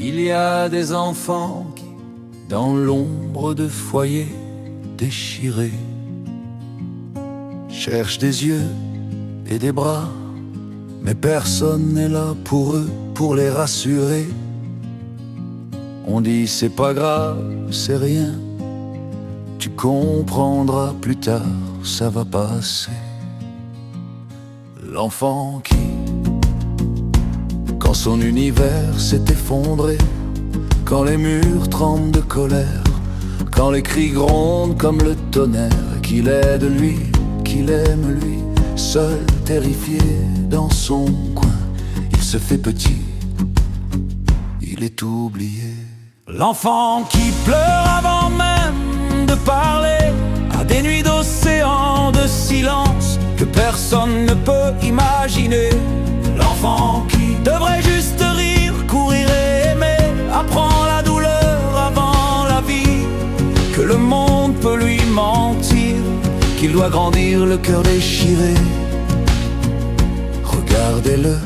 Il y a des enfants qui, dans l'ombre de foyers déchirés, cherchent des yeux et des bras, mais personne n'est là pour eux, pour les rassurer. On dit c'est pas grave, c'est rien, tu comprendras plus tard, ça va passer. L'enfant qui, quand son univers s'est effondré, quand les murs tremblent de colère, quand les cris grondent comme le tonnerre, qu'il aide lui, qu'il aime lui, seul, terrifié dans son coin, il se fait petit, il est oublié. L'enfant qui pleure avant même de parler, à des nuits d'océan de silence que personne ne peut imaginer. L'enfant qui devrait juste rire, courir et aimer, apprend la douleur avant la vie, que le monde peut lui mentir, qu'il doit grandir le cœur déchiré. Regardez-le,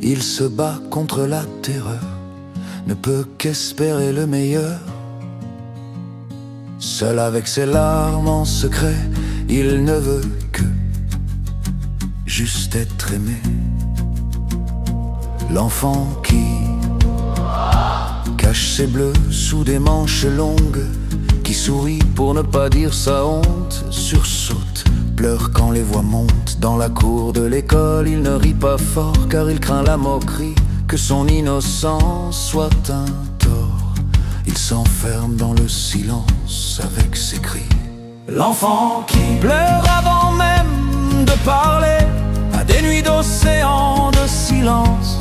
il se bat contre la terreur, ne peut qu'espérer le meilleur. Seul avec ses larmes en secret, il ne veut que juste être aimé. L'enfant qui cache ses bleus sous des manches longues, qui sourit pour ne pas dire sa honte, sursaute, pleure quand les voix montent. Dans la cour de l'école, il ne rit pas fort, car il craint la moquerie, que son innocence soit un tort. Il s'enferme dans le silence avec ses cris. L'enfant qui pleure avant même de parler, à des nuits d'océan de silence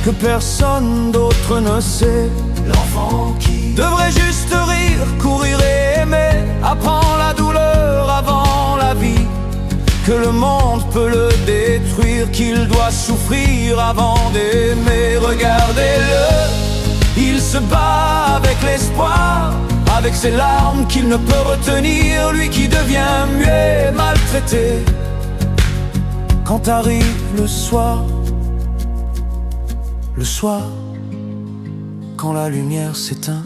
que personne d'autre ne sait. L'enfant qui devrait juste rire, courir et aimer, apprend la douleur avant la vie, que le monde peut le détruire, qu'il doit souffrir avant d'aimer. Regardez-le, il se bat avec l'espoir, avec ses larmes qu'il ne peut retenir, lui qui devient muet, maltraité. Quand arrive le soir, quand la lumière s'éteint,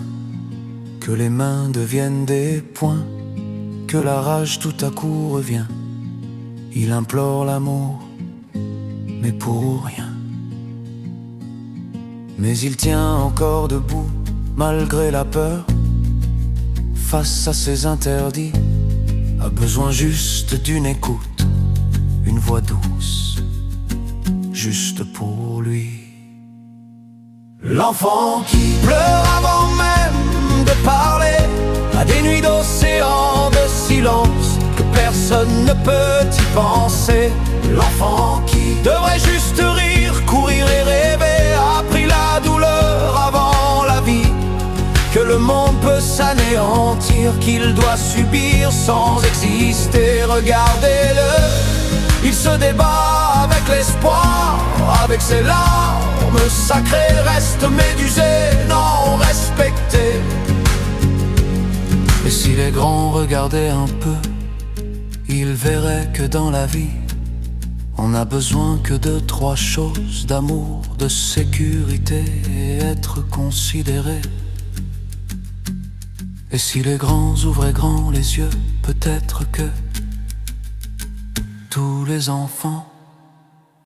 que les mains deviennent des poings, que la rage tout à coup revient, il implore l'amour, mais pour rien. Mais il tient encore debout, malgré la peur, face à ses interdits, a besoin juste d'une écoute, une voix douce, juste pour lui. L'enfant qui pleure avant même de parler, à des nuits d'océan de silence que personne ne peut y penser. L'enfant qui devrait juste rire, courir et rêver, a pris la douleur avant la vie, que le monde peut s'anéantir, qu'il doit subir sans exister. Regardez-le, il se débat avec l'espoir, avec ses larmes sacrées, reste médusé, non respecté. Et si les grands regardaient un peu, ils verraient que dans la vie, on n'a besoin que de trois choses: d'amour, de sécurité et être considéré. Et si les grands ouvraient grand les yeux, peut-être que tous les enfants